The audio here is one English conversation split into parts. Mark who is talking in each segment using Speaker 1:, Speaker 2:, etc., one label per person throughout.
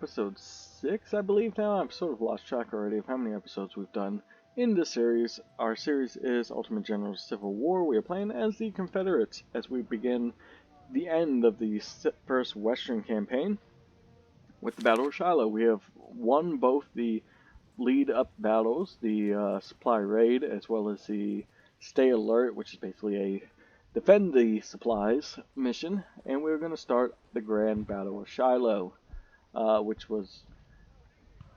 Speaker 1: episode 6, I believe now. I've sort of lost track already of how many episodes we've done in this series. Our series is Ultimate General Civil War. We are playing as the Confederates as we begin the end of the first Western campaign with the Battle of Shiloh. We have won both the lead-up battles, the supply raid, as well as the Stay Alert, which is basically a defend the supplies mission, and we're going to start the Grand Battle of Shiloh, which was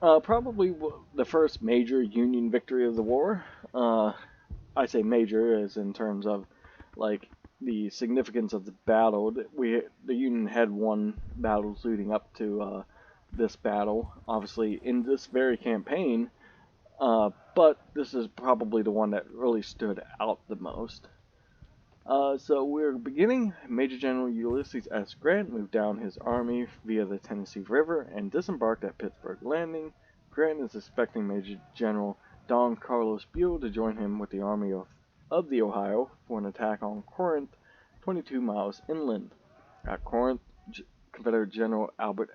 Speaker 1: probably the first major Union victory of the war. I say major as in terms of like the significance of the battle. The Union had won battles leading up to this battle, obviously in this very campaign, but this is probably the one that really stood out the most. So we're beginning. Major General Ulysses S. Grant moved down his army via the Tennessee River and disembarked at Pittsburg Landing. Grant is expecting Major General Don Carlos Buell to join him with the Army of the Ohio for an attack on Corinth, 22 miles inland. At Corinth, Confederate General Albert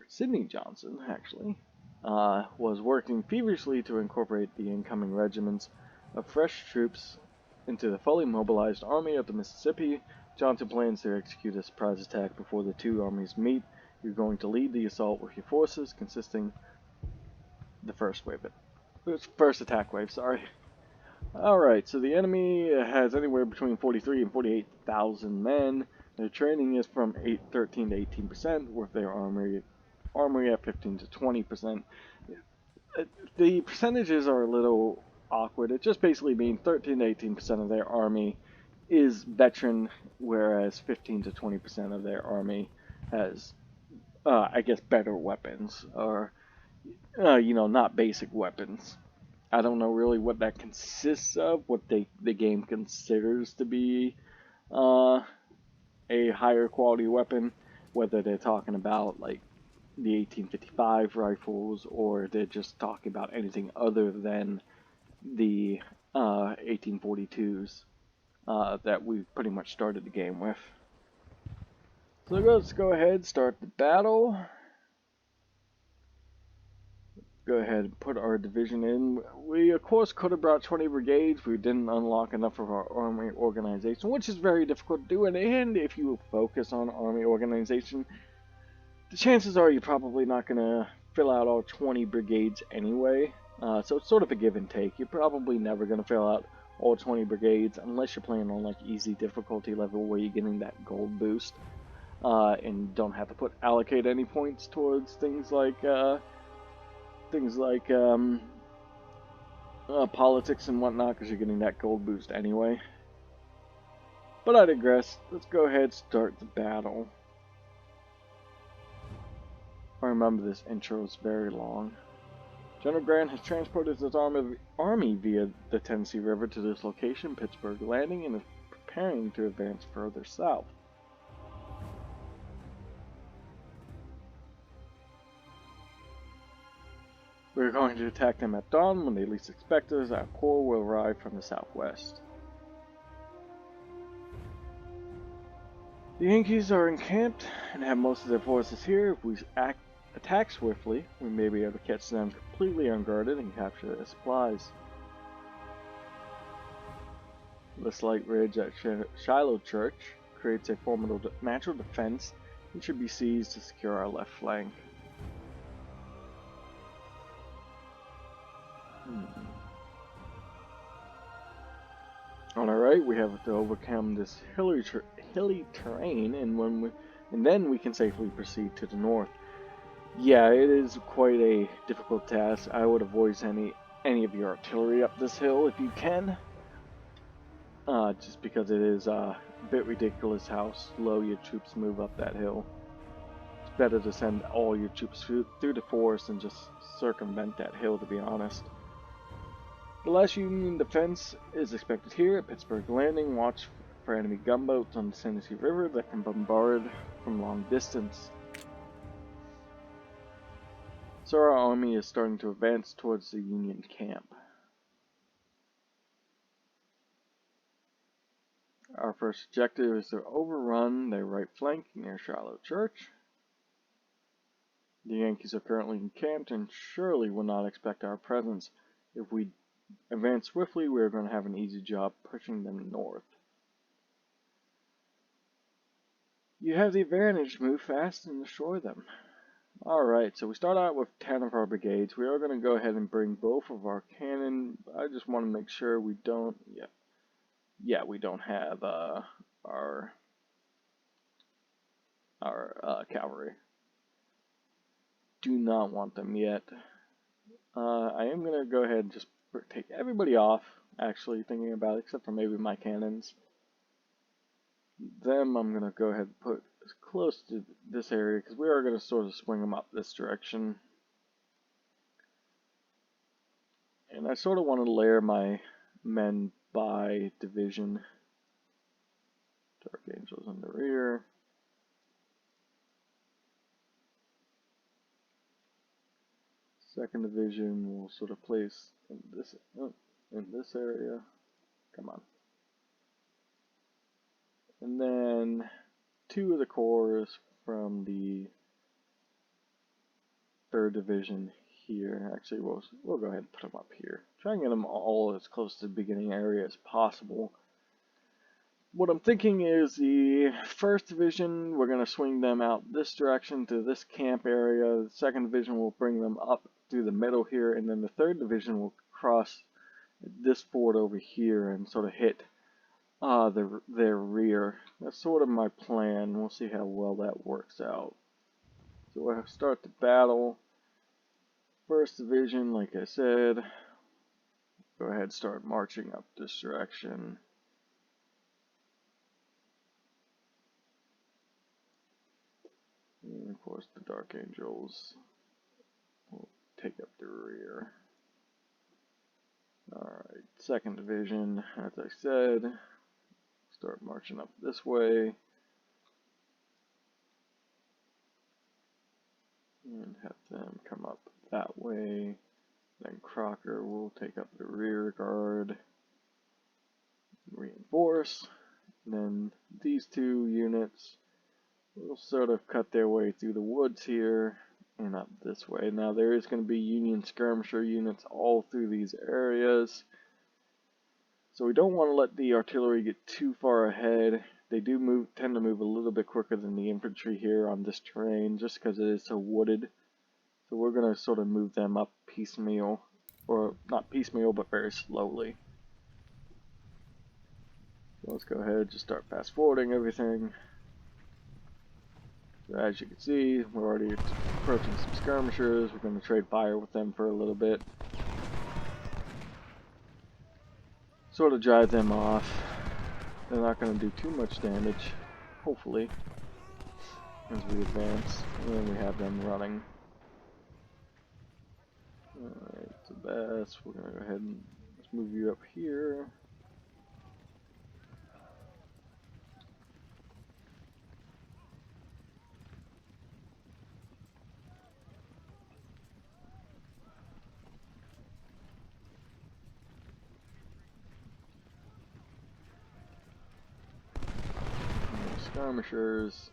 Speaker 1: Sidney Johnson, actually, was working feverishly to incorporate the incoming regiments of fresh troops into the fully mobilized Army of the Mississippi. Johnson plans to execute a surprise attack before the two armies meet. You're going to lead the assault with your forces, consisting the first attack wave. Alright, so the enemy has anywhere between 43 and 48,000 men. Their training is from 13 to 18%, with their armory at 15 to 20%. The percentages are a little awkward. It just basically means 13 to 18% of their army is veteran, whereas 15 to 20% of their army has, I guess, better weapons, or, not basic weapons. I don't know really what that consists of, what the game considers to be a higher quality weapon, whether they're talking about, like, the 1855 rifles, or they're just talking about anything other than the 1842s that we pretty much started the game with. So let's go ahead and start the battle. Go ahead and put our division in. We, of course, could have brought 20 brigades. We didn't unlock enough of our army organization, which is very difficult to do. And if you focus on army organization, the chances are you're probably not going to fill out all 20 brigades anyway. So it's sort of a give and take. You're probably never going to fill out all 20 brigades unless you're playing on like easy difficulty level where you're getting that gold boost. And don't have to allocate any points towards things like politics and whatnot, because you're getting that gold boost anyway. But I digress. Let's go ahead and start the battle. I remember this intro is very long. General Grant has transported his army via the Tennessee River to this location, Pittsburg Landing, and is preparing to advance further south. We're going to attack them at dawn when they least expect us. Our corps will arrive from the southwest. The Yankees are encamped and have most of their forces here. If we attack swiftly, we may be able to catch them completely unguarded and capture their supplies. The slight ridge at Shiloh Church creates a formidable natural defense and should be seized to secure our left flank. On our right, we have to overcome this hilly terrain, and then we can safely proceed to the north. Yeah, it is quite a difficult task. I would avoid any of your artillery up this hill if you can, just because it is a bit ridiculous how slow your troops move up that hill. It's better to send all your troops through the forest and just circumvent that hill, to be honest. The last Union defense is expected here at Pittsburg Landing. Watch for enemy gunboats on the Tennessee River that can bombard from long distance. So our army is starting to advance towards the Union camp. Our first objective is to overrun their right flank near Shiloh Church. The Yankees are currently encamped and surely will not expect our presence. If we advance swiftly, we are going to have an easy job pushing them north. You have the advantage. Move fast and destroy them. Alright, so we start out with 10 of our brigades. We are going to go ahead and bring both of our cannon. I just want to make sure we don't... Yeah, we don't have our cavalry. Do not want them yet. I am going to go ahead and just take everybody off, actually, thinking about it, except for maybe my cannons. Them I'm going to go ahead and put as close to this area, because we are going to sort of swing them up this direction. And I sort of want to layer my men by division. Dark Angels in the rear. Second division will sort of place in this area. Come on. And then 2 of the corps from the 3rd division here. Actually, we'll go ahead and put them up here. Try and get them all as close to the beginning area as possible. What I'm thinking is the 1st division, we're going to swing them out this direction to this camp area. The 2nd division will bring them up through the middle here, and then the 3rd division will cross this ford over here and sort of hit their rear. That's sort of my plan. We'll see how well that works out. So we'll start the battle. 1st division, like I said, go ahead and start marching up this direction. And of course the Dark Angels will take up the rear. Alright, 2nd division, as I said, start marching up this way. And have them come up that way. Then Crocker will take up the rear guard. Reinforce. And then these 2 units will sort of cut their way through the woods here and up this way. Now there is going to be Union skirmisher units all through these areas. So we don't want to let the artillery get too far ahead. They do tend to move a little bit quicker than the infantry here on this terrain just because it is so wooded. So we're going to sort of move them up piecemeal, or not piecemeal, but very slowly. So let's go ahead and just start fast forwarding everything. So as you can see, we're already approaching some skirmishers. We're going to trade fire with them for a little bit. Sort of drive them off. They're not going to do too much damage, hopefully, as we advance. And then we have them running. Alright, so that's, we're going to go ahead and let's move you up here. Skirmishers.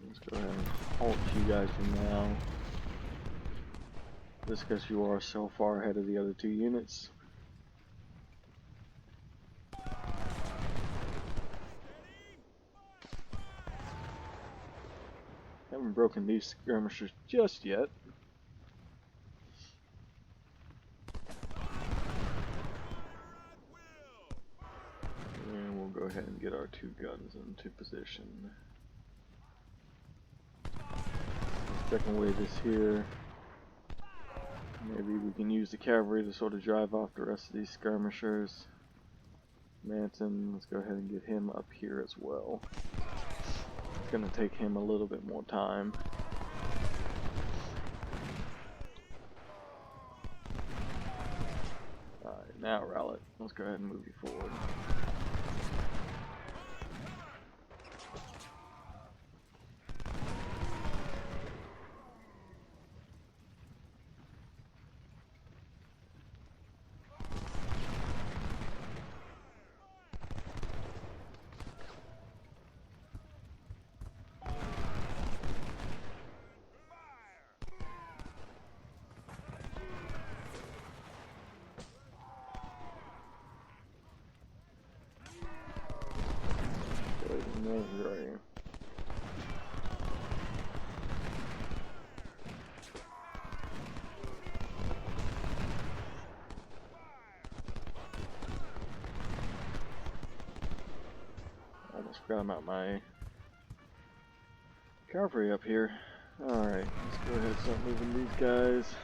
Speaker 1: Let's go ahead and halt you guys for now. Just because you are so far ahead of the other 2 units. Haven't broken these skirmishers just yet. And we'll go ahead and get our 2 guns into position. Second wave is here. Maybe we can use the cavalry to sort of drive off the rest of these skirmishers. Manson, let's go ahead and get him up here as well. It's going to take him a little bit more time. Alright, now Rowlett, let's go ahead and move you forward. Alright. Almost forgot about my cavalry up here. Alright, let's go ahead and start moving these guys.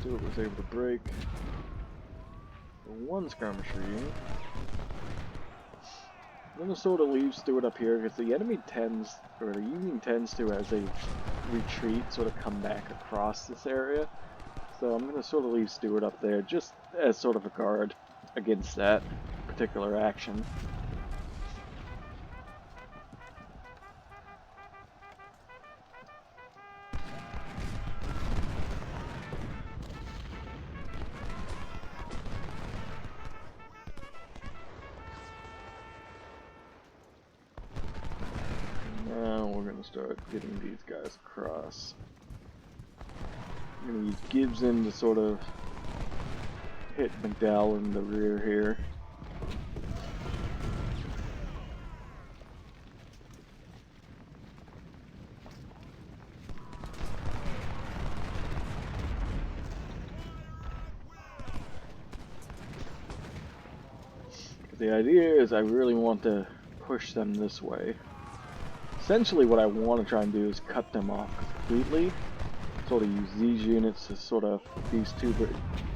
Speaker 1: Stewart was able to break the one skirmisher unit. I'm going to sort of leave Stewart up here because the enemy tends, or the Union tends to, as they retreat, sort of come back across this area. So I'm going to sort of leave Stewart up there just as sort of a guard against that particular action. Start getting these guys across. I'm going to use Gibson to sort of hit McDowell in the rear here. The idea is I really want to push them this way. Essentially what I want to try and do is cut them off completely, sort of use these units to sort of, these two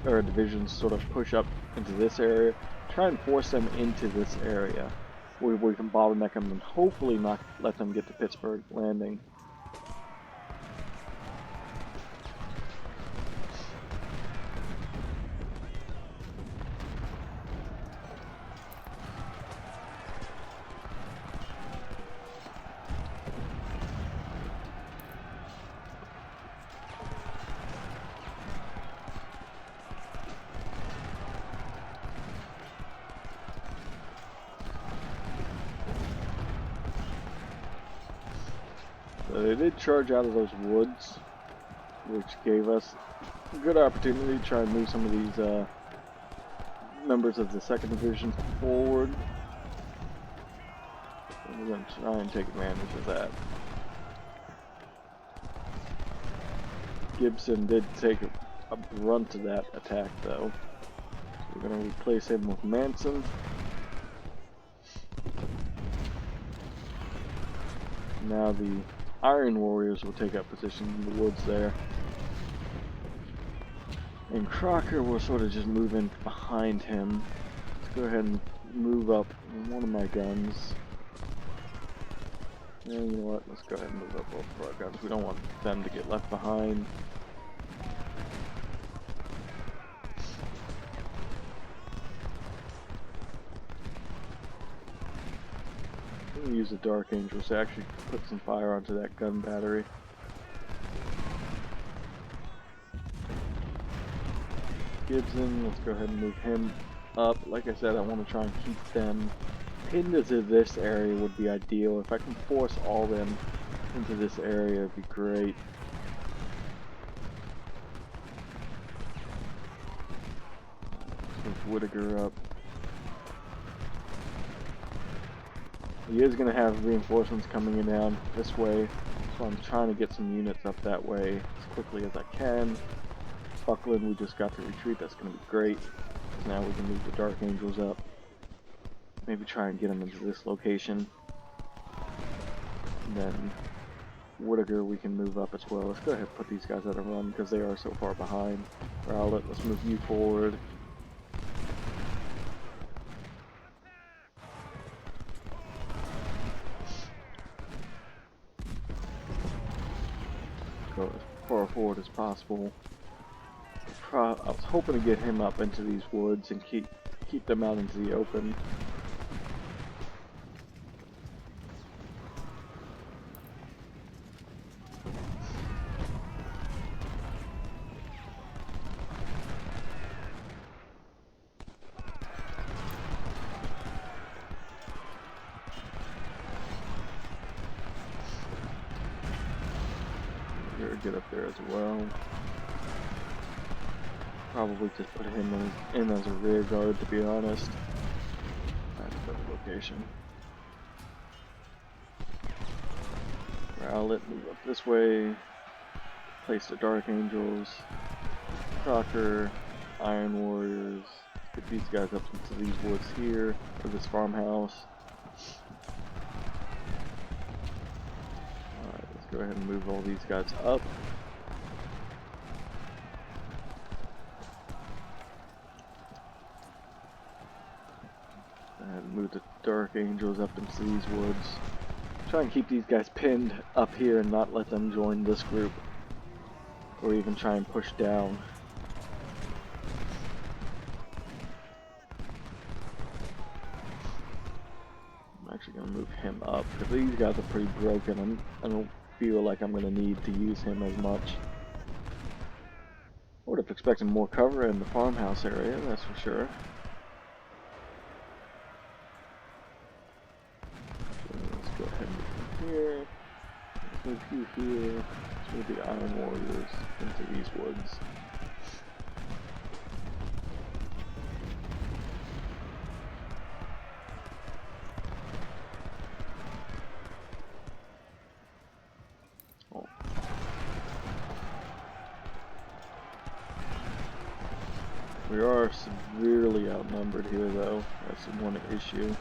Speaker 1: divisions sort of push up into this area, try and force them into this area where we can bottleneck them and hopefully not let them get to Pittsburg landing. They did charge out of those woods, which gave us a good opportunity to try and move some of these members of the 2nd Division forward. And we're going to try and take advantage of that. Gibson did take a brunt of that attack though. So we're going to replace him with Manson. Now the Iron Warriors will take up position in the woods there. And Crocker will sort of just move in behind him. Let's go ahead and move up one of my guns. And you know what, let's go ahead and move up both of our guns. We don't want them to get left behind. I'm going to use the Dark Angels to actually put some fire onto that gun battery. Gibson, let's go ahead and move him up. Like I said, I want to try and keep them pinned into this area would be ideal. If I can force all them into this area, it'd be great. Let's move Whittaker up. He is going to have reinforcements coming in down this way, so I'm trying to get some units up that way as quickly as I can. Buckland, we just got to retreat, that's going to be great. Now we can move the Dark Angels up. Maybe try and get them into this location. And then Whittaker we can move up as well. Let's go ahead and put these guys at a run because they are so far behind. Rowlett, let's move you forward. Go as far forward as possible. I was hoping to get him up into these woods and keep them out into the open. get up there as well. Probably just put him in as a rear guard, to be honest. That's a better location. Rowlet, move up this way. Place the Dark Angels. Crocker, Iron Warriors. Get these guys up into these woods here, or this farmhouse. Alright, let's go ahead and move all these guys up. And move the Dark Angels up into these woods. Try and keep these guys pinned up here and not let them join this group. Or even try and push down. I'm actually going to move him up, because these guys are pretty broken. I don't feel like I'm going to need to use him as much. I would have expected more cover in the farmhouse area, that's for sure. Let's go ahead and move from here. Let's move you here. Let's move the Iron Warriors into these woods. Oh. We are severely outnumbered here, though. That's one issue.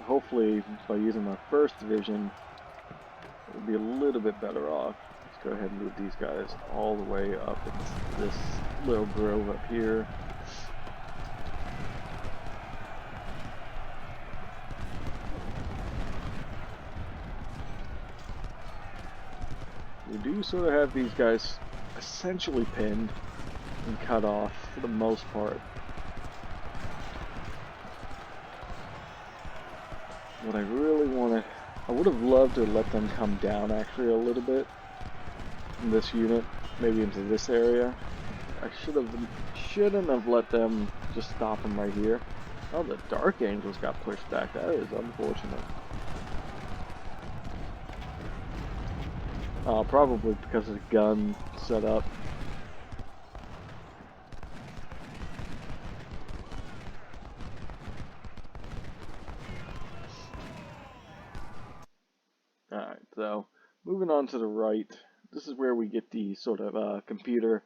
Speaker 1: Hopefully, by using my first division, we'll be a little bit better off. Let's go ahead and move these guys all the way up into this little grove up here. We do sort of have these guys essentially pinned and cut off for the most part. What I really wanted, I would have loved to let them come down actually a little bit in this unit, maybe into this area. I shouldn't have let them just stop them right here. Oh, the Dark Angels got pushed back. That is unfortunate. Probably because of the gun setup. Alright, so moving on to the right, this is where we get the sort of computer,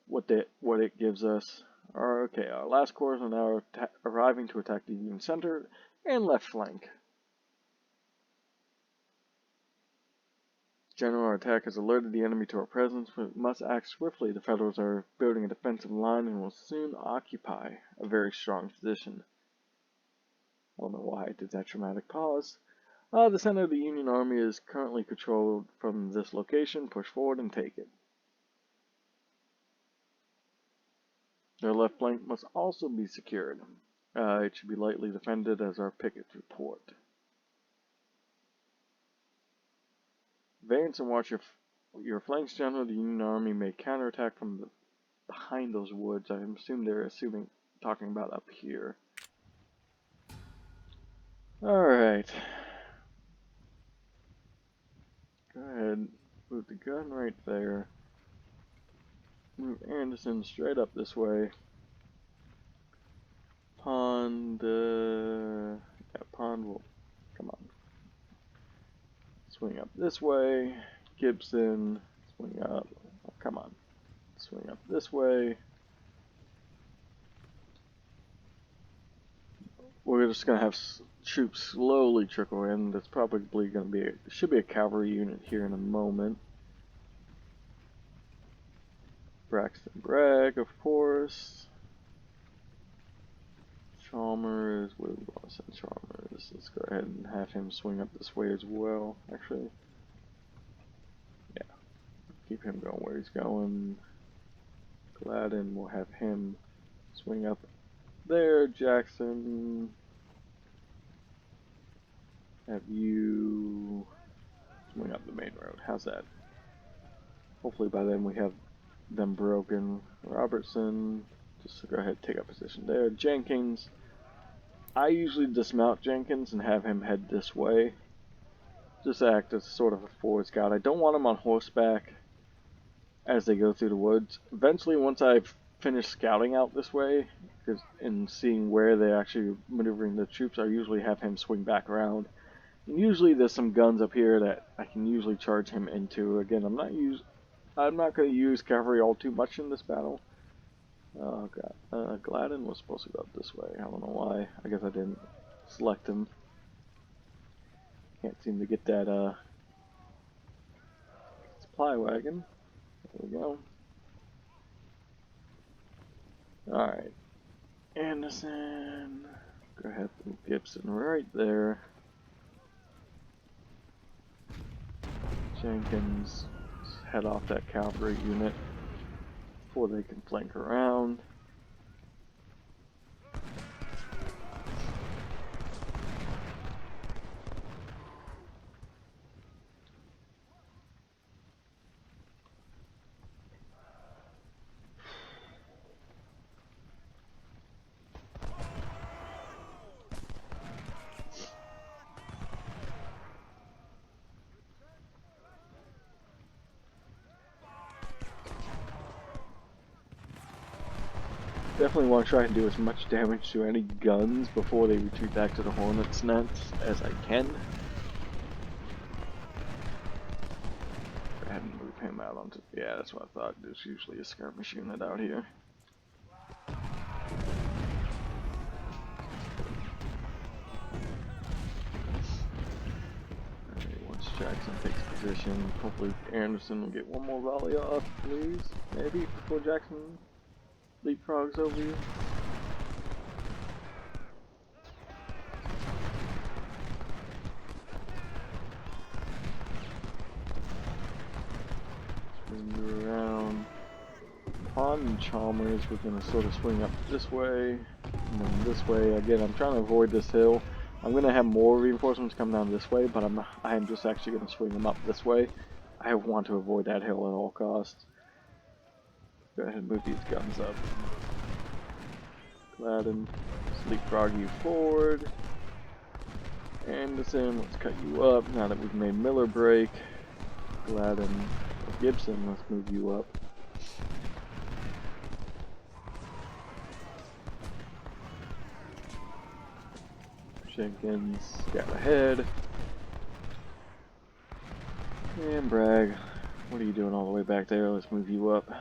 Speaker 1: what it gives us. Okay, our last corps are now arriving to attack the Union center and left flank. General attack has alerted the enemy to our presence, but must act swiftly. The Federals are building a defensive line and will soon occupy a very strong position. I don't know why I did that dramatic pause. The center of the Union Army is currently controlled from this location. Push forward and take it. Their left flank must also be secured. It should be lightly defended as our pickets report. Advance and watch your flanks, General. The Union Army may counterattack from behind those woods. I assume they're talking about up here. Alright. Go ahead. Move the gun right there. Move Anderson straight up this way. Pond, yeah, Pond will, come on. Swing up this way. Gibson, swing up. Oh, come on. Swing up this way. We're just going to have troops slowly trickle in. That's probably going to be, should be a cavalry unit here in a moment. Braxton Bragg, of course. Chalmers, where do we want to send Chalmers? Let's go ahead and have him swing up this way as well, actually. Yeah, keep him going where he's going. Gladden, we'll have him swing up there. Jackson, have you swing up the main road. How's that? Hopefully by then we have them broken. Robertson, just go ahead and take up position there. Jenkins, I usually dismount Jenkins and have him head this way. just act as sort of a forward scout. I don't want them on horseback as they go through the woods. Eventually, once I've finished scouting out this way, and seeing where they're actually maneuvering the troops, I usually have him swing back around. And usually there's some guns up here that I can usually charge him into. Again, I'm not going to use cavalry all too much in this battle. Oh god, Gladden was supposed to go up this way. I don't know why. I guess I didn't select him. Can't seem to get that supply wagon. There we go. Alright. Anderson. Go ahead and Gibson right there. Jenkins. Head off that cavalry unit before they can flank around. Definitely want to try and do as much damage to any guns before they retreat back to the Hornets' nest as I can. Go ahead and move him out onto... Yeah, that's what I thought. There's usually a skirmish unit out here. Alright, once Jackson takes position, hopefully Anderson will get one more volley off, please. Maybe before Jackson leapfrogs over you. Swing around. Pond and Chalmers, we're going to sort of swing up this way, and then this way. Again, I'm trying to avoid this hill. I'm going to have more reinforcements come down this way, but I'm just actually going to swing them up this way. I want to avoid that hill at all costs. Go ahead and move these guns up. Gladden, leapfrog you forward. Anderson, let's cut you up now that we've made Miller break. Gladden, Gibson, let's move you up. Jenkins, scout ahead. And Bragg, what are you doing all the way back there? Let's move you up.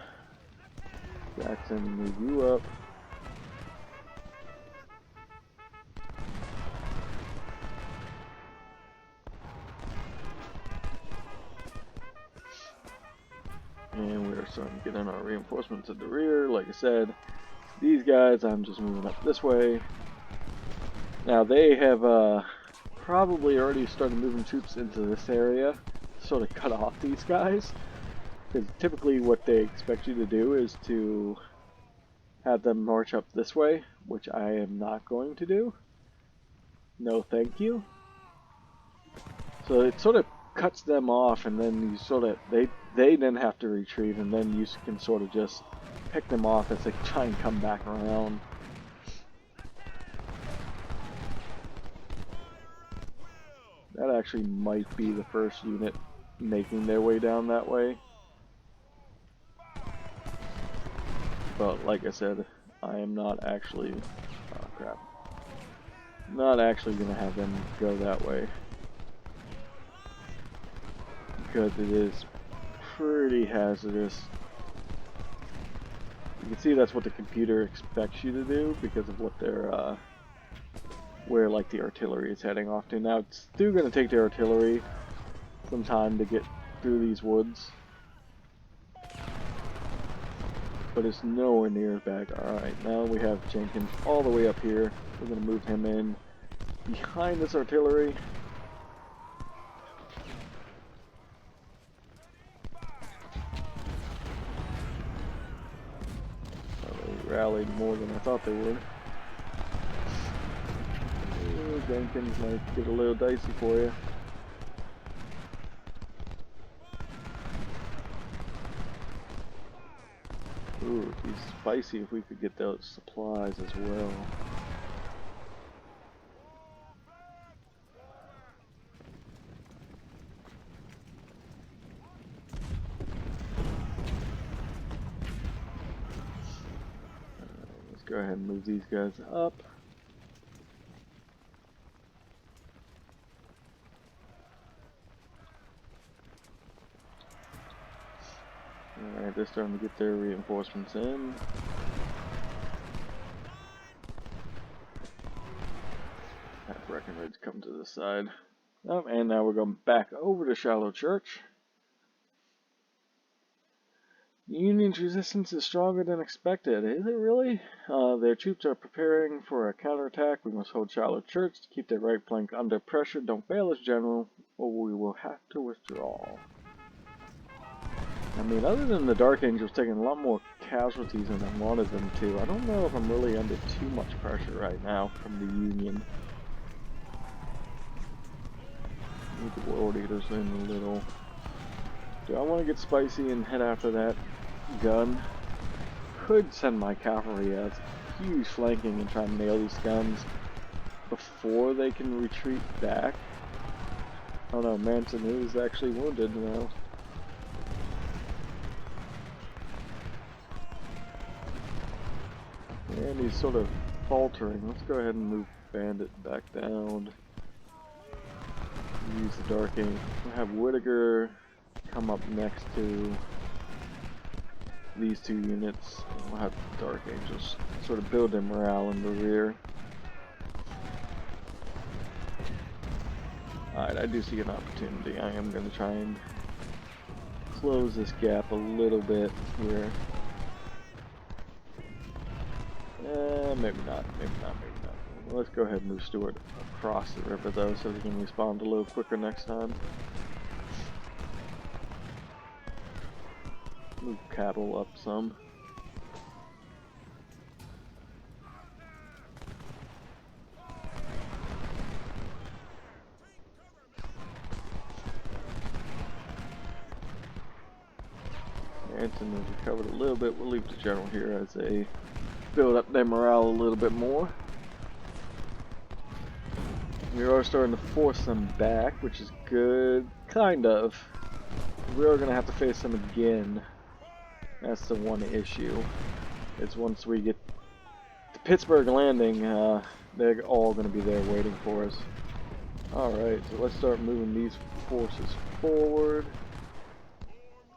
Speaker 1: Jackson, move you up. And we're starting to get in our reinforcements at the rear. Like I said, these guys I'm just moving up this way. Now they have probably already started moving troops into this area to sort of cut off these guys. Because typically what they expect you to do is to have them march up this way, which I am not going to do. No thank you. So it sort of cuts them off, and then you sort of they then have to retreat, and then you can sort of just pick them off as they try and come back around. That actually might be the first unit making their way down that way. But like I said, I am not actually, oh crap, not actually going to have them go that way. Because it is pretty hazardous. You can see that's what the computer expects you to do because of what they're, where like the artillery is heading off to. Now it's still going to take the artillery some time to get through these woods. But it's nowhere near as bad. Alright, now we have Jenkins all the way up here. We're going to move him in behind this artillery. They rallied more than I thought they would. Ooh, Jenkins might get a little dicey for you. Ooh, it'd be spicy if we could get those supplies as well. go ahead and move these guys up. Alright, they're starting to get their reinforcements in. Have Breckenridge come to the side. Oh, and now we're going back over to Shiloh Church. The Union's resistance is stronger than expected. Is it really? Their troops are preparing for a counterattack. We must hold Shiloh Church to keep their right flank under pressure. Don't fail us, General, or we will have to withdraw. I mean, other than the Dark Angels taking a lot more casualties than I wanted them to, I don't know if I'm really under too much pressure right now from the Union. Need the World Eaters in a little. Do I want to get spicy and head after that gun? Could send my cavalry as huge flanking and try and nail these guns before they can retreat back. Oh no, Manson is actually wounded now. And he's sort of faltering. Let's go ahead and move Bandit back down. Use the Dark Angel. We'll have Whittaker come up next to these two units. We'll have Dark Angels sort of build their morale in the rear. Alright, I do see an opportunity. I am going to try and close this gap a little bit here. Maybe not, maybe not, maybe not. Well, let's go ahead and move Stewart across the river though, so he can respond a little quicker next time. Move cattle up some. Anton has recovered a little bit. We'll leave the general here as a build up their morale a little bit more. We are starting to force them back, which is good. Kind of. We are going to have to face them again. That's the one issue. Is once we get to Pittsburg landing, they're all going to be there waiting for us. Alright, so let's start moving these forces forward.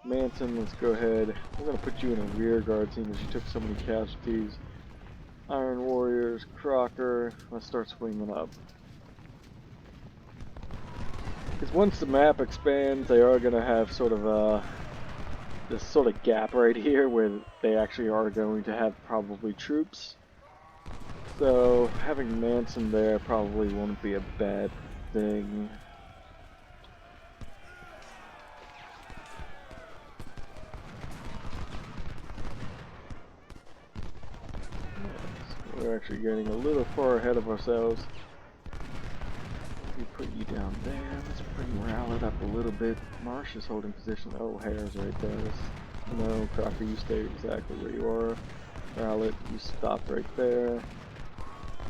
Speaker 1: Manson, let's go ahead. We're going to put you in a rear guard, seeing as you took so many casualties. Iron Warriors, Crocker, let's start swinging up. Because once the map expands, they are going to have sort of this sort of gap right here where they actually are going to have probably troops. So having Manson there probably won't be a bad thing. We're actually getting a little far ahead of ourselves. We put you down there. Let's bring morale up a little bit. Marsh is holding position. Oh, Hare's right there. No, Crocker, you stay exactly where you are. Rowlett, you stop right there.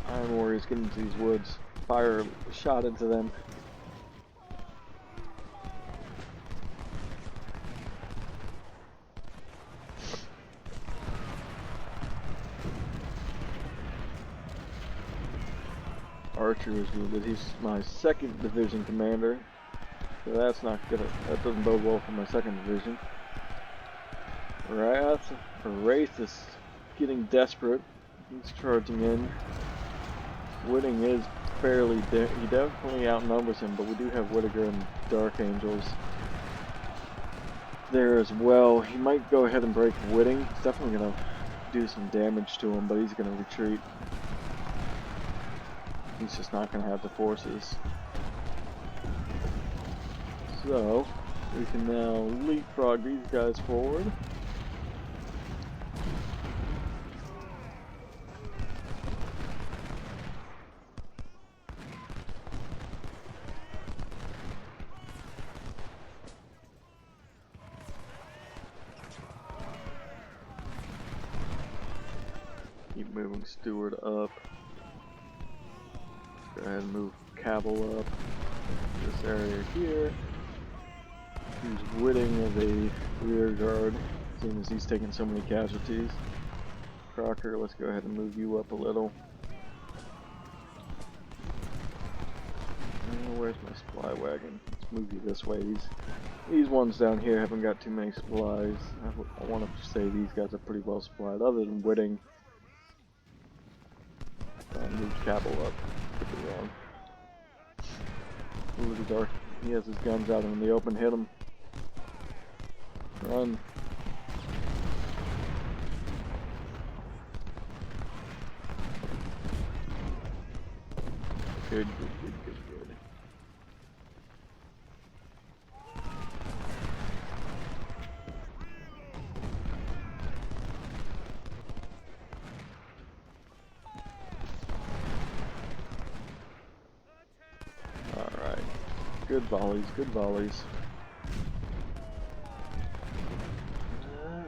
Speaker 1: Iron Warriors get into these woods. Fire a shot into them. Archer is wounded. He's my 2nd division commander. So that's not gonna, that doesn't bode well for my 2nd division. Wraith is getting desperate. He's charging in. Whitting is fairly he definitely outnumbers him, but we do have Whittaker and Dark Angels there as well. He might go ahead and break Whitting. He's definitely gonna do some damage to him, but he's gonna retreat. He's just not going to have the forces. So, we can now leapfrog these guys forward. Keep moving Stewart up. Go ahead and move Cabell up this area here. Use Whitting as a rear guard, seeing as he's taking so many casualties. Crocker, let's go ahead and move you up a little. Where's my supply wagon? Let's move you this way. These ones down here haven't got too many supplies. I want to say these guys are pretty well supplied, other than Whitting. Move Cabell up. Could be wrong. Ooh, the dark. He has his guns out in the open. Hit him. Run. Good. Alright. Good volleys, good volleys.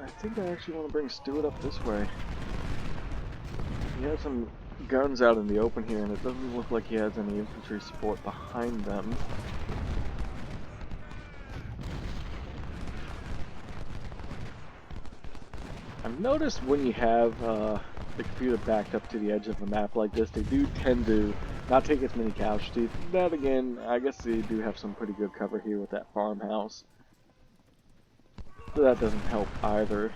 Speaker 1: I think I actually want to bring Stewart up this way. He has some guns out in the open here, and it doesn't look like he has any infantry support behind them. I've noticed when you have the computer backed up to the edge of a map like this, they do tend to not take as many casualties. That again, I guess they do have some pretty good cover here with that farmhouse. So that doesn't help either.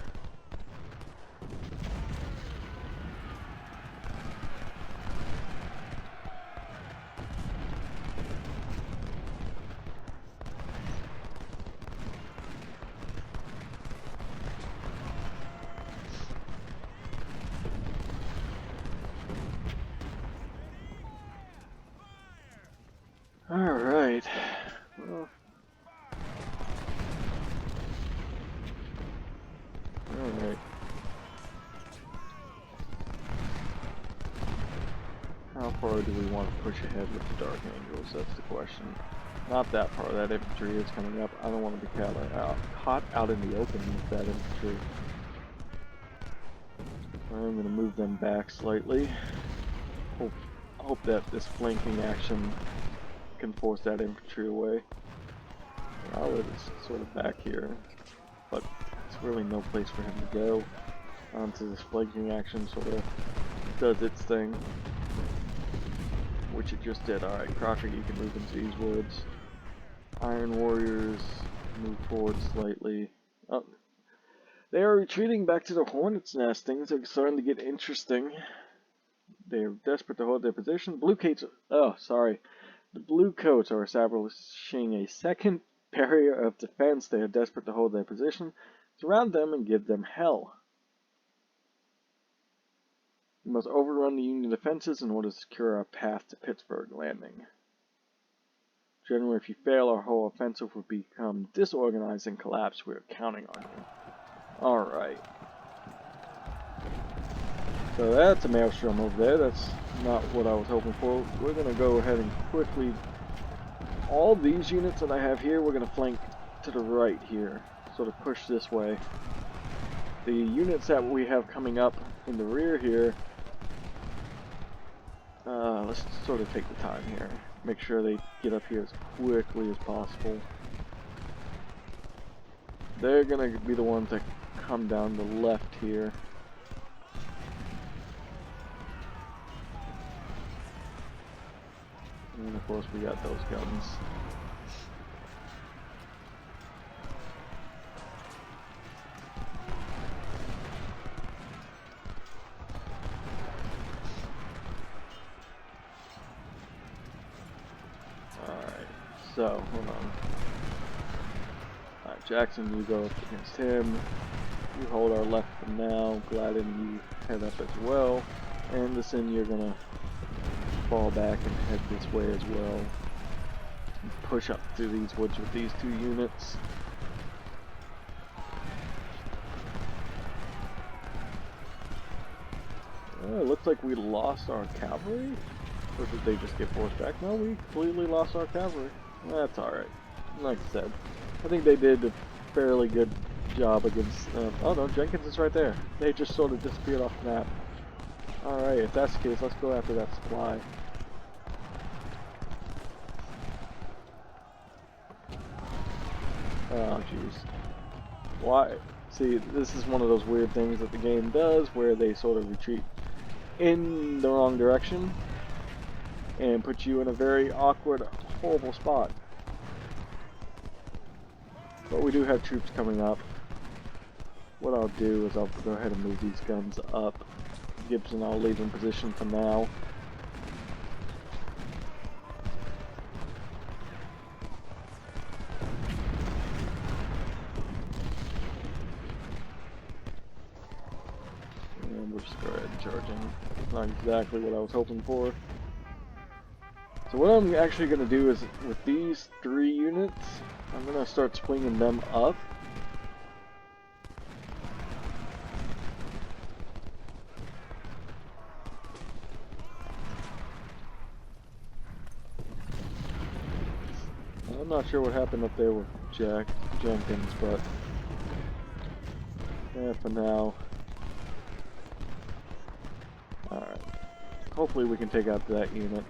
Speaker 1: Alright. Well. Alright. How far do we want to push ahead with the Dark Angels? That's the question. Not that far. That infantry is coming up. I don't want to be caught out in the open with that infantry. I'm going to move them back slightly. Hope that this flanking action can force that infantry away. Rowlett is sort of back here, but it's really no place for him to go. Onto this flanking action sort of does its thing, which it just did. Alright, Crocker, you can move into these woods. Iron Warriors move forward slightly. Oh, they are retreating back to the Hornet's Nest. Things are starting to get interesting. They're desperate to hold their position. The Blue Coats are establishing a second barrier of defense. They are desperate to hold their position. Surround them and give them hell. We must overrun the Union defenses in order to secure our path to Pittsburg Landing. General, if you fail, our whole offensive will become disorganized and collapse. We are counting on you. Alright. So that's a maelstrom over there. That's not what I was hoping for. We're going to go ahead and quickly... All these units that I have here, we're going to flank to the right here. Sort of push this way. The units that we have coming up in the rear here... let's sort of take the time here. Make sure they get up here as quickly as possible. They're going to be the ones that come down the left here. And of course we got those guns. Alright, so hold on. Alright, Jackson, you go up against him. You hold our left for now. Gladden, you head up as well. Anderson, you're gonna fall back and head this way as well. Push up through these woods with these two units. It looks like we lost our cavalry. Or did they just get forced back? No, we completely lost our cavalry. That's alright. Like I said, I think they did a fairly good job against... oh no, Jenkins is right there. They just sort of disappeared off the map. Alright, if that's the case, let's go after that supply. Oh, jeez. Why? See, this is one of those weird things that the game does where they sort of retreat in the wrong direction and put you in a very awkward, horrible spot. But we do have troops coming up. What I'll do is I'll go ahead and move these guns up. Gibson I'll leave in position for now. And we'll just go ahead and charge in. Not exactly what I was hoping for. So what I'm actually going to do is, with these 3 units, I'm going to start swinging them up. I'm not sure what happened up there with Jenkins, but yeah, for now. Alright. Hopefully we can take out that unit.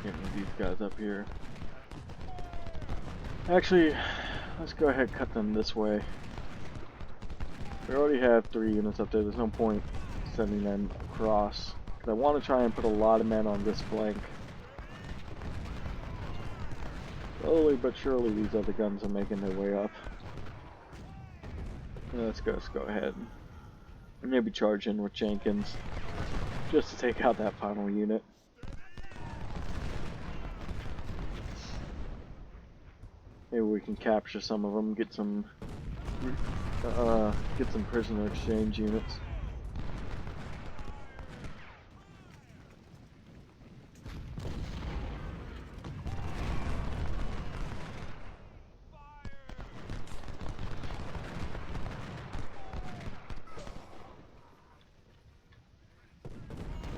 Speaker 1: Getting these guys up here. Actually, let's go ahead and cut them this way. We already have 3 units up there. There's no point sending them across. Because I want to try and put a lot of men on this flank. Slowly but surely these other guns are making their way up. Let's go ahead and maybe charge in with Jenkins just to take out that final unit. Maybe we can capture some of them, get some prisoner exchange units.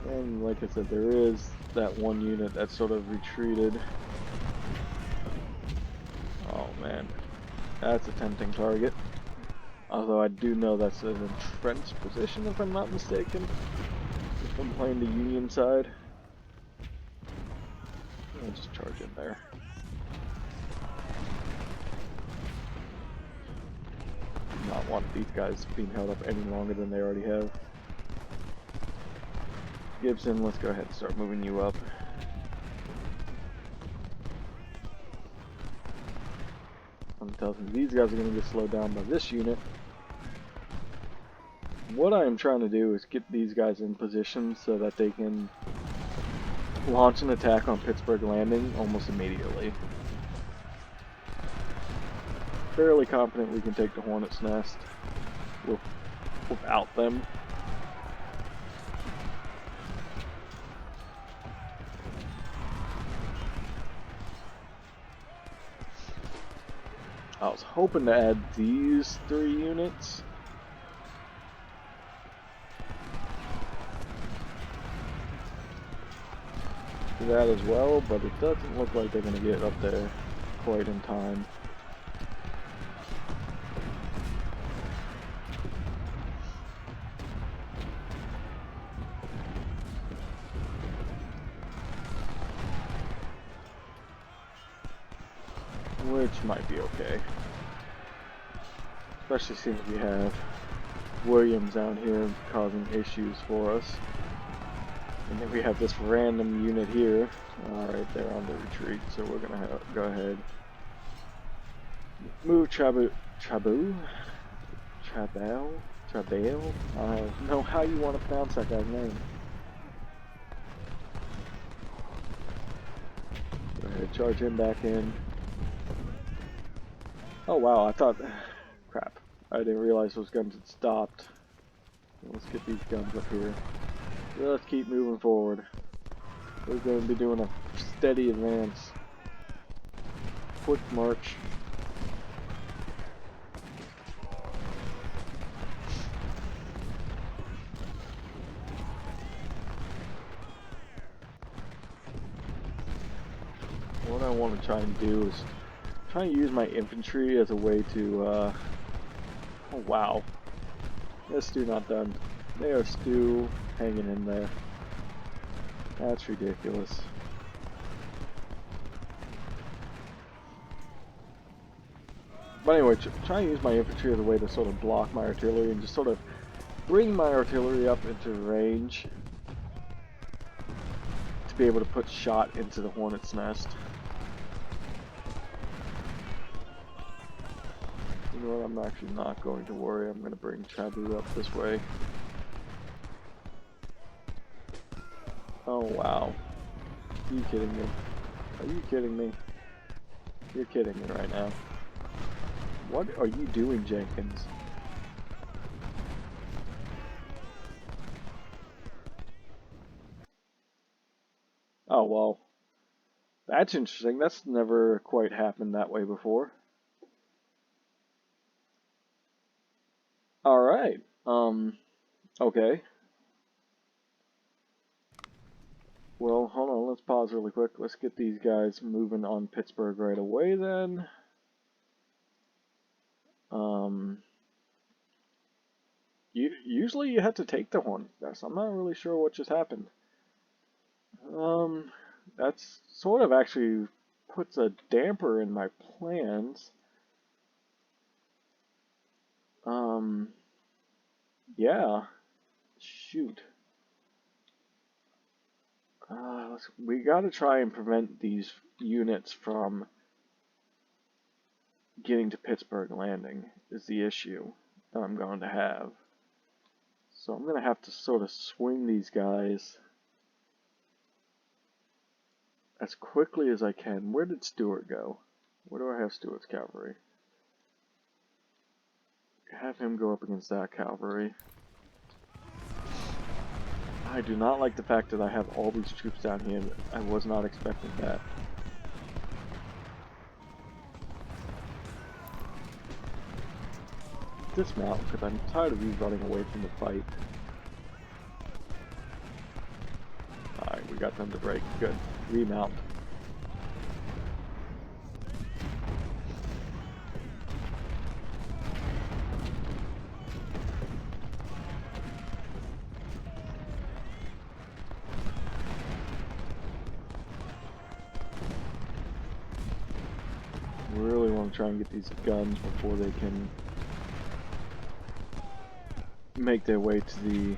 Speaker 1: And like I said, there is that one unit that sort of retreated. Oh man, that's a tempting target. Although I do know that's an entrenched position if I'm not mistaken. If I'm playing the Union side. I'll just charge in there. Do not want these guys being held up any longer than they already have. Gibson, let's go ahead and start moving you up. I'm telling you, these guys are going to get slowed down by this unit. What I am trying to do is get these guys in position so that they can launch an attack on Pittsburg Landing almost immediately. Fairly confident we can take the Hornet's Nest without them. I was hoping to add these 3 units. To that as well, but it doesn't look like they're going to get up there quite in time. Which might be okay. Especially since we have Williams down here causing issues for us. And then we have this random unit here. Alright, they're on the retreat, so we're gonna go ahead. Move Trabel? I don't know how you want to pronounce that guy's name. Go ahead, charge him back in. Oh wow, I thought... crap. I didn't realize those guns had stopped. Let's get these guns up here. Let's keep moving forward. We're going to be doing a steady advance. Quick march. I want to try and do is try and use my infantry as a way to, oh wow. They're still not done. They are still hanging in there. That's ridiculous. But anyway, try and use my infantry as a way to sort of block my artillery and just sort of bring my artillery up into range to be able to put shot into the hornet's nest. You know what, I'm actually not going to worry. I'm going to bring Chabu up this way. Oh wow. Are you kidding me? Are you kidding me? You're kidding me right now. What are you doing, Jenkins? Oh well. That's interesting. That's never quite happened that way before. Alright. Okay. Well, hold on, let's pause really quick. Let's get these guys moving on Pittsburgh right away then. Usually you have to take the hornet's nest. I'm not really sure what just happened. That's sort of actually puts a damper in my plans. Yeah. Shoot. We gotta try and prevent these units from getting to Pittsburgh Landing is the issue that I'm going to have. So I'm going to have to sort of swing these guys as quickly as I can. Where did Stewart go? Where do I have Stewart's cavalry? Have him go up against that cavalry. I do not like the fact that I have all these troops down here. I was not expecting that. Dismount, because I'm tired of you running away from the fight. Alright, we got them to break. Good. Remount. Really want to try and get these guns before they can make their way to the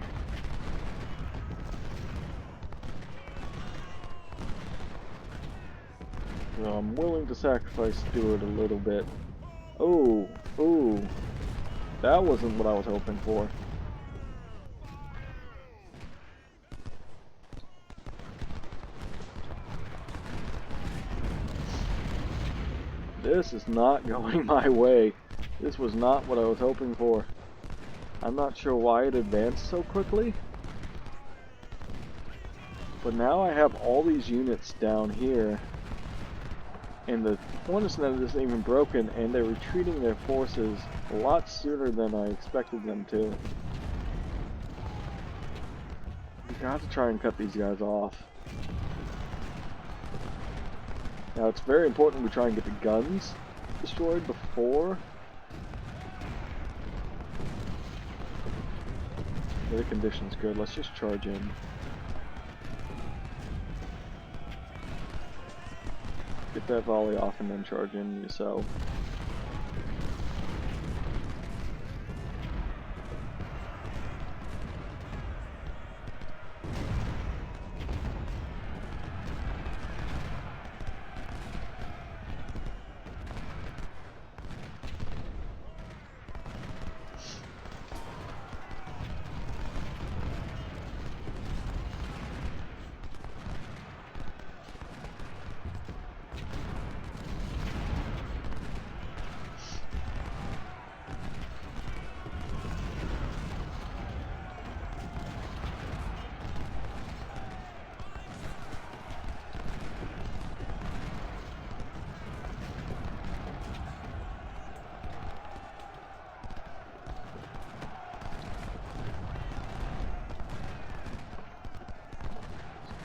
Speaker 1: so I'm willing to sacrifice Stewart a little bit. Oh, that wasn't what I was hoping for. This is not going my way. This was not what I was hoping for. I'm not sure why it advanced so quickly. But now I have all these units down here. And the hornet's nest isn't even broken, and they're retreating their forces a lot sooner than I expected them to. We got to try and cut these guys off. Now it's very important we try and get the guns destroyed before. The condition's good. Let's just charge in. Get that volley off and then charge in yourself.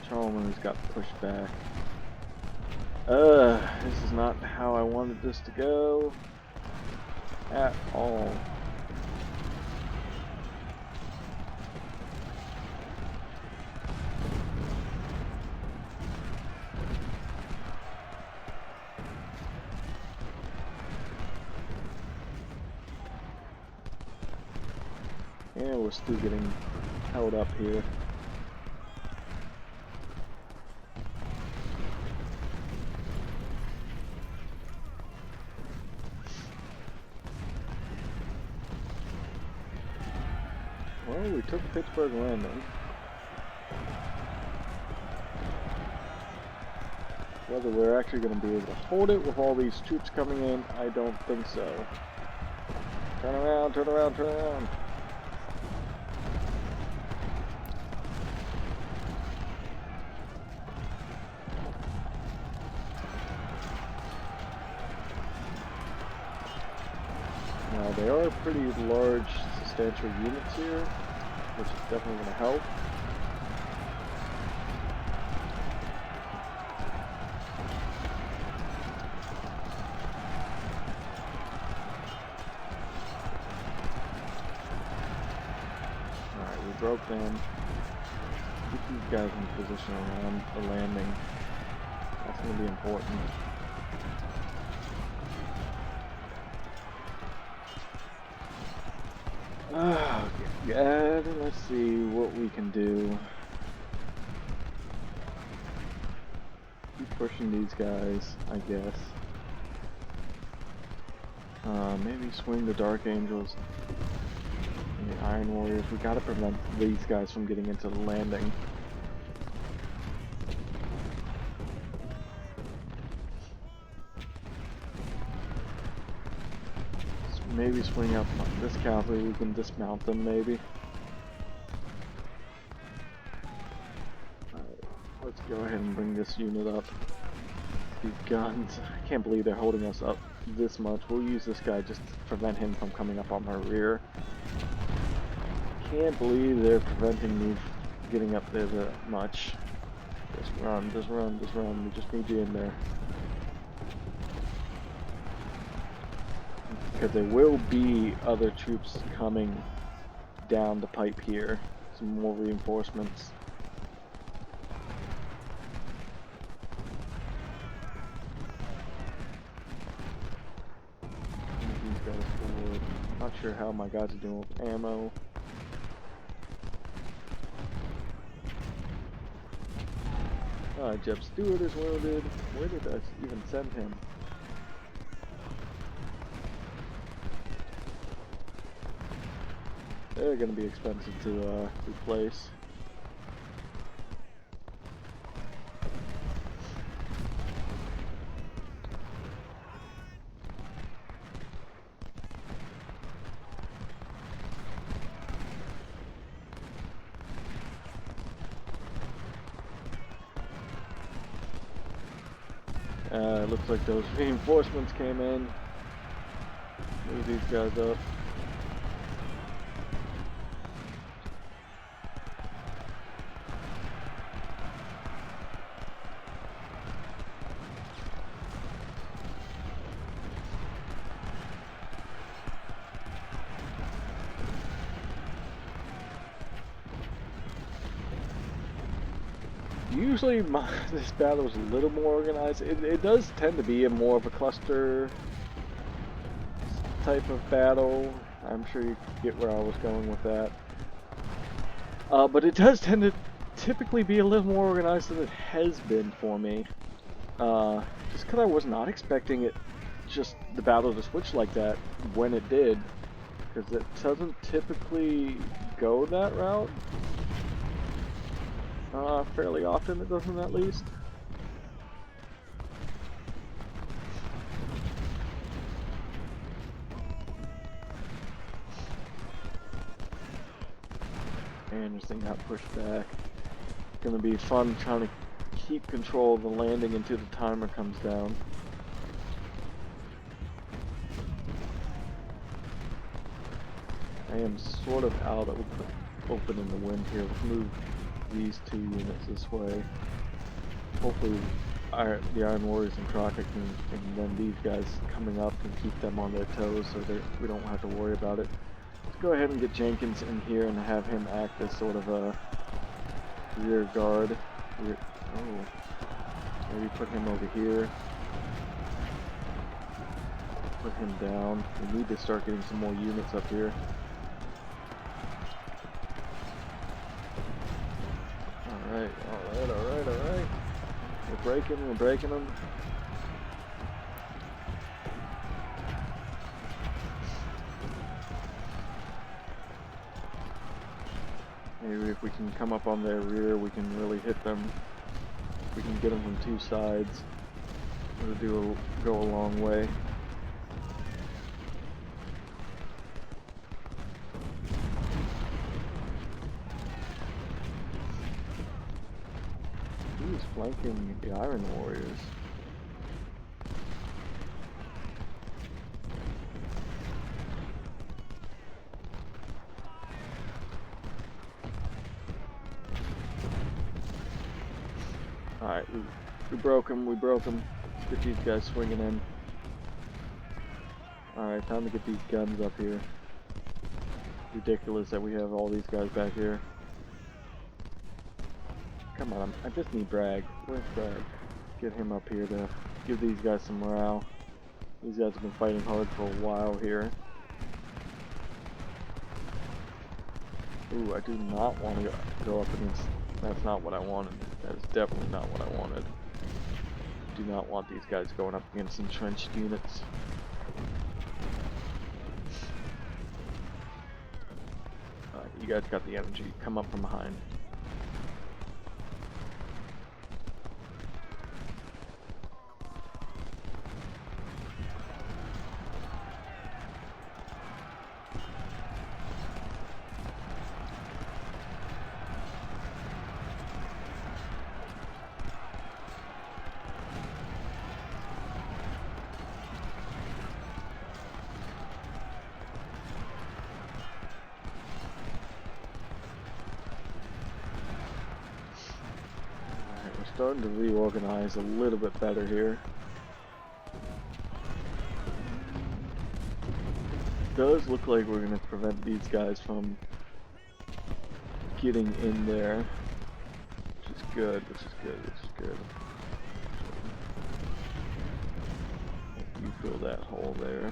Speaker 1: Charlemagne has got pushed back. This is not how I wanted this to go at all. And we're still getting held up here. Well, we took Pittsburg landing. Whether we're actually going to be able to hold it with all these troops coming in, I don't think so. Turn around, turn around, turn around. Now, they are pretty large, substantial units here, which is definitely going to help. Alright, we broke them. Keep these guys in position around the landing. That's going to be important. Oh, God, let's see what we can do. Keep pushing these guys, I guess. Maybe swing the Dark Angels and the Iron Warriors. We gotta prevent these guys from getting into the landing. Maybe swing up this cavalry, we can dismount them maybe. Alright, let's go ahead and bring this unit up. These guns, I can't believe they're holding us up this much. We'll use this guy just to prevent him from coming up on our rear. Can't believe they're preventing me from getting up there that much. Just run, just run, just run. We just need you in there. Because there will be other troops coming down the pipe here. Some more reinforcements. These guys forward. Not sure how my guys are doing with ammo. Alright, Jeb Stewart is wounded. Where did I even send him? They're going to be expensive to replace. It looks like those reinforcements came in. Move these guys up. Usually this battle is a little more organized. It does tend to be more of a cluster type of battle. I'm sure you get where I was going with that. But it does tend to typically be a little more organized than it has been for me. Just because I was not expecting it, just the battle to switch like that when it did. Because it doesn't typically go that route. Fairly often it doesn't, at least. And this thing got pushed back. It's gonna be fun trying to keep control of the landing until the timer comes down. I am sort of out open in the wind here. Let's move these two units this way. Hopefully the Iron Warriors and Crockett and then these guys coming up and keep them on their toes so that we don't have to worry about it. Let's go ahead and get Jenkins in here and have him act as sort of a rear guard. Maybe put him over here. Put him down. We need to start getting some more units up here. Alright. We're breaking them. Maybe if we can come up on their rear, we can really hit them. We can get them from two sides. It'll go a long way. He's flanking the Iron Warriors. Alright, we broke him. Let's get these guys swinging in. Alright, time to get these guns up here. Ridiculous that we have all these guys back here. Come on, I just need Bragg. Where's Bragg? Get him up here to give these guys some morale. These guys have been fighting hard for a while here. Ooh, I do not want to go up against... That's not what I wanted. That is definitely not what I wanted. Do not want these guys going up against entrenched units. Alright, you guys got the energy. Come up from behind. Starting to reorganize a little bit better here. Does look like we're going to prevent these guys from getting in there, which is good. You fill that hole there.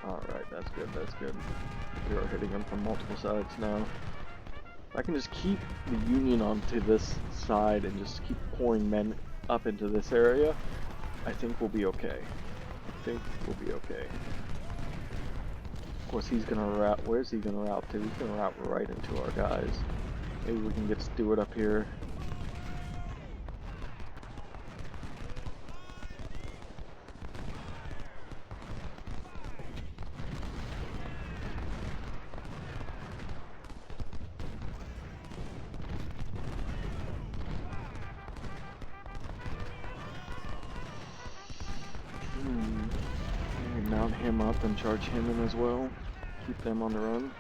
Speaker 1: Alright, that's good. We are hitting them from multiple sides now. If I can just keep the Union onto this side and just keep pouring men up into this area, I think we'll be okay. Of course, he's gonna route. Where's he gonna route to? He's gonna route right into our guys. Maybe we can get Stewart up here. Mount him up and charge him in as well. Keep them on the run.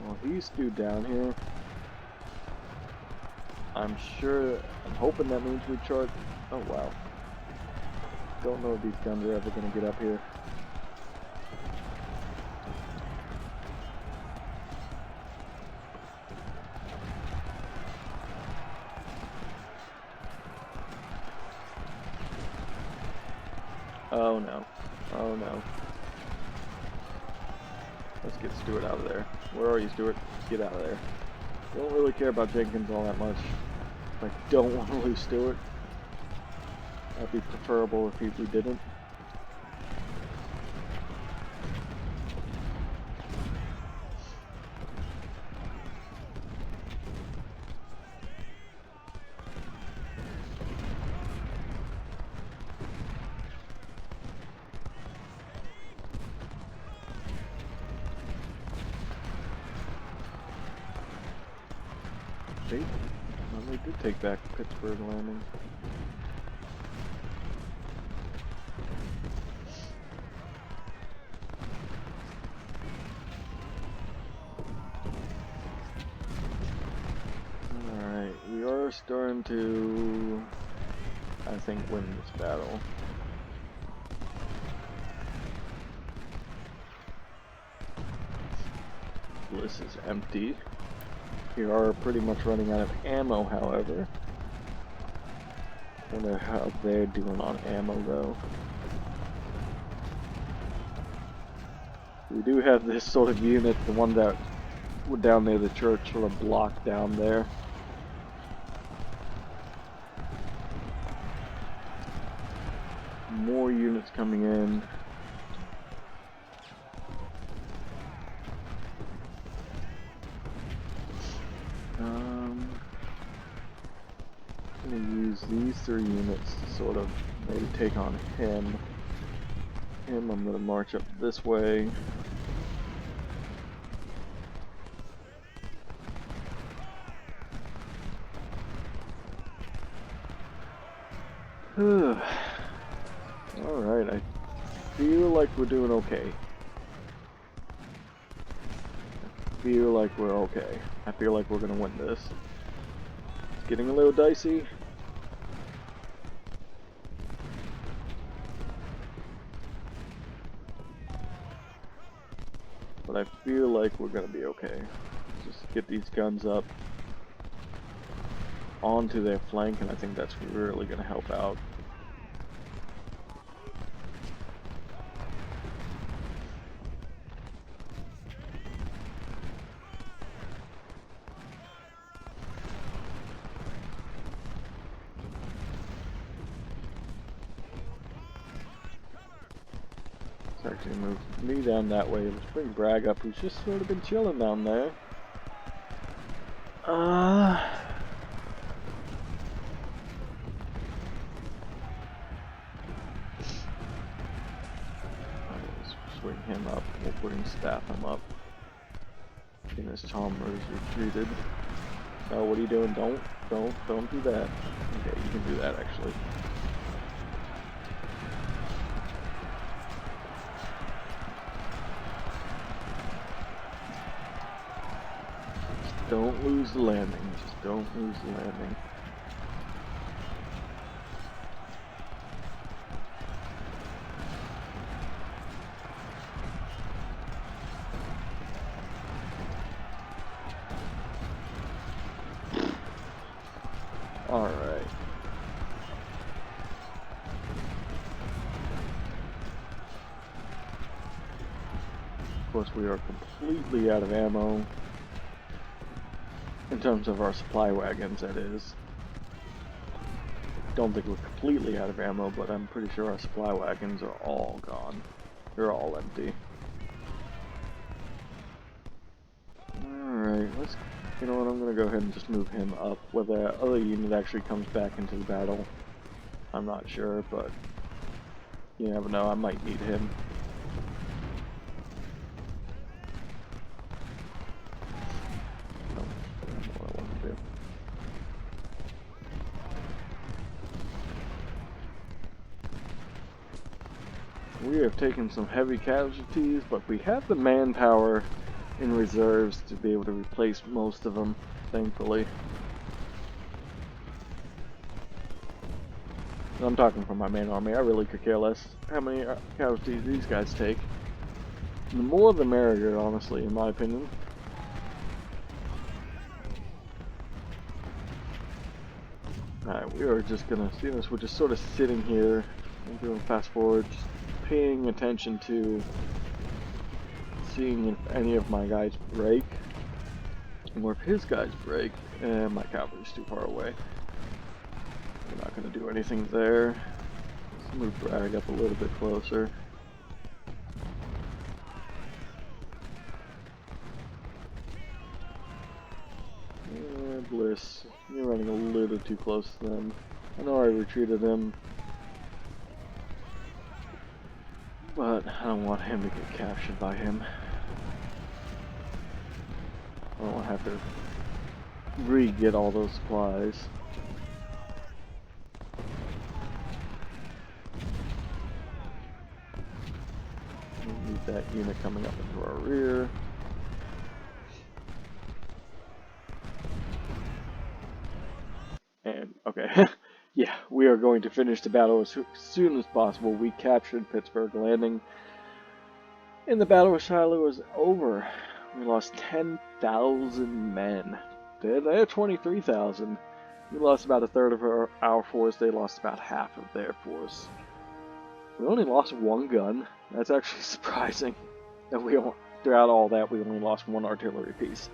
Speaker 1: Well, he's stewed down here. I'm hoping that means we charge. Oh wow. Don't know if these guns are ever going to get up here. Oh no. Let's get Stewart out of there. Where are you, Stewart? Get out of there. Don't really care about Jenkins all that much. I don't want to lose Stewart. That'd be preferable if we didn't. they did take back Pittsburg landing. Alright, we are starting to, I think, win this battle. This is empty. We are pretty much running out of ammo, however. Wonder how they're doing on ammo, though. We do have this sort of unit, the one that were down near the church, sort of blocked down there. More units coming in. I'm going to use these 3 units to sort of maybe take on him. I'm going to march up this way. Alright, I feel like we're doing okay. I feel like we're okay. I feel like we're going to win this. It's getting a little dicey. But I feel like we're gonna be okay. Just get these guns up onto their flank, and I think that's really gonna help out. Actually move me down that way. Let's bring Bragg up, who's just sort of been chilling down there. Let's swing him up. We'll bring Statham up. His Chalmers retreated. Oh, what are you doing? Don't do that. Okay, you can do that actually. Don't lose the landing. Just don't lose the landing. All right. Of course, we are completely out of ammo. In terms of our supply wagons, that is. Don't think we're completely out of ammo, but I'm pretty sure our supply wagons are all gone. They're all empty. Alright, you know what, I'm gonna go ahead and just move him up. Whether that other unit actually comes back into the battle, I'm not sure, but you never know, I might need him. We have taken some heavy casualties, but we have the manpower in reserves to be able to replace most of them, thankfully. I'm talking from my main army. I really could care less how many casualties these guys take. The more the merrier, honestly, in my opinion. Alright, we are just gonna see this. We're just sort of sitting here. I'm doing fast forward, just paying attention to seeing if any of my guys break, or if his guys break, and my cavalry's too far away. We're not going to do anything there. Let's move Bragg up a little bit closer. Bliss, you're running a little too close to them. I know I retreated him, but I don't want him to get captured by him. I don't want to have to re-get all those supplies. We need that unit coming up into our rear. And, okay, yeah, we are going to finish the battle as soon as possible. We captured Pittsburg Landing, and the Battle of Shiloh was over. We lost 10,000 men. They had 23,000. We lost about a third of our force. They lost about half of their force. We only lost one gun. That's actually surprising. That throughout all that, we only lost one artillery piece.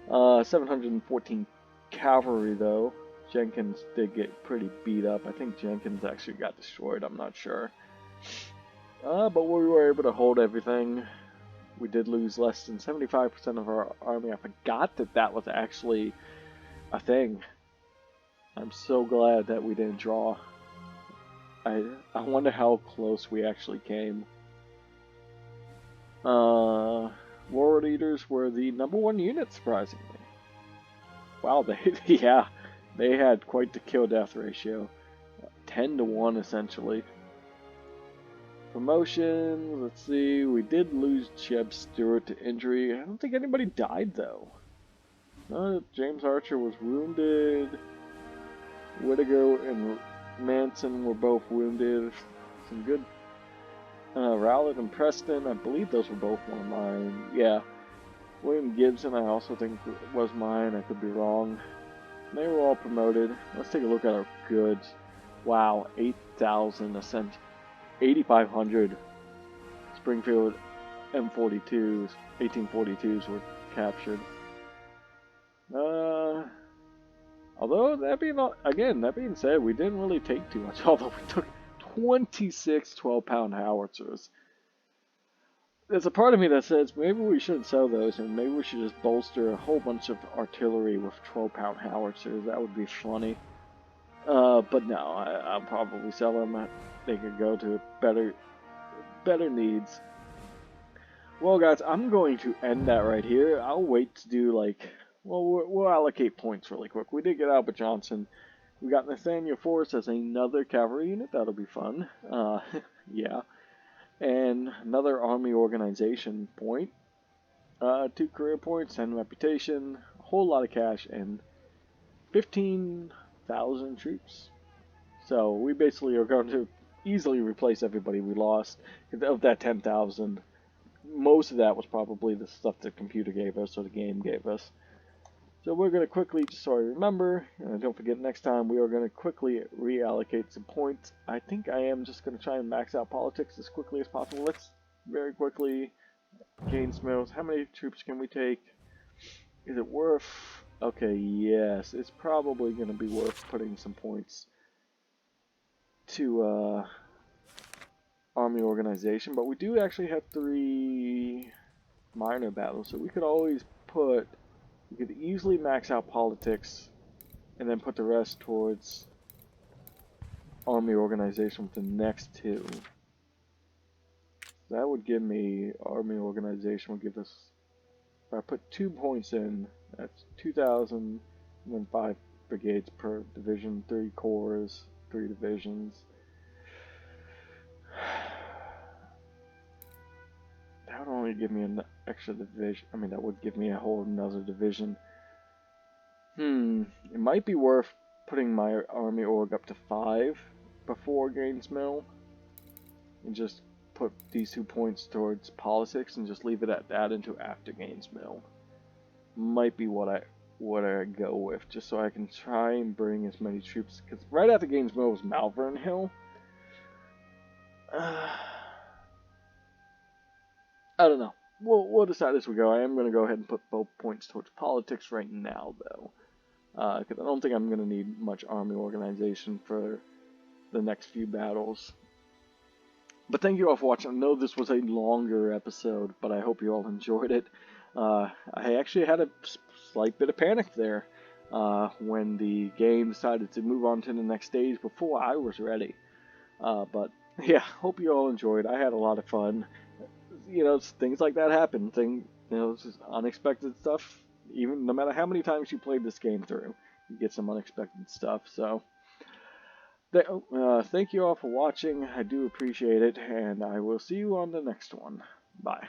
Speaker 1: 714 cavalry, though. Jenkins did get pretty beat up. I think Jenkins actually got destroyed. I'm not sure. But we were able to hold everything. We did lose less than 75% of our army. I forgot that that was actually a thing. I'm so glad that we didn't draw. I wonder how close we actually came. War Eaters were the #1 unit, surprisingly. Wow, they had quite the kill-death ratio. 10-1, essentially. Promotions, let's see, we did lose Jeb Stewart to injury. I don't think anybody died, though. James Archer was wounded. Whittaker and Manson were both wounded. Some good... Rowlett and Preston, I believe those were both one of mine. Yeah. William Gibson, I also think was mine. I could be wrong. They were all promoted. Let's take a look at our goods. Wow, 8,000 ascent. 8,500 Springfield M42s, 1842s were captured. Although that being said, we didn't really take too much. Although we took 26 12-pound howitzers. There's a part of me that says maybe we shouldn't sell those, and maybe we should just bolster a whole bunch of artillery with 12-pound howitzers. That would be funny. But no, I'll probably sell them. They could go to better needs. Well, guys, I'm going to end that right here. I'll wait to do we'll allocate points really quick. We did get Albert Johnson. We got Nathaniel Forrest as another cavalry unit. That'll be fun. Yeah. And another army organization point. 2 career points, 10 reputation, a whole lot of cash, and 15,000 troops. So we basically are going to easily replace everybody we lost. Of that 10,000, most of that was probably the stuff the computer gave us or the game gave us. So we're going to quickly, just so I remember, and don't forget next time, we are going to quickly reallocate some points. I think I am just going to try and max out politics as quickly as possible. Let's very quickly gain Smills. How many troops can we take? Is it worth... Okay, yes, it's probably going to be worth putting some points to army organization, but we do actually have 3 minor battles, so we could always we could easily max out politics and then put the rest towards army organization with the next 2. That would give me, army organization would give us, if I put 2 points in, that's 2,000, and then 5 brigades per division, 3 corps, 3 divisions. That would only give me an extra division. I mean, that would give me a whole another division. It might be worth putting my army org up to 5 before Gaines Mill, and just put these 2 points towards politics and just leave it at that until after Gaines Mill. Might be what I go with, just so I can try and bring as many troops, because right after Gaines Mill was Malvern Hill. I don't know. We'll decide as we go. I am going to go ahead and put both points towards politics right now, though. Because I don't think I'm going to need much army organization for the next few battles. But thank you all for watching. I know this was a longer episode, but I hope you all enjoyed it. I actually had a slight bit of panic there when the game decided to move on to the next stage before I was ready. But yeah, hope you all enjoyed. I had a lot of fun. You know, things like that happen. Just unexpected stuff. Even no matter how many times you played this game through, you get some unexpected stuff. So, thank you all for watching. I do appreciate it, and I will see you on the next one. Bye.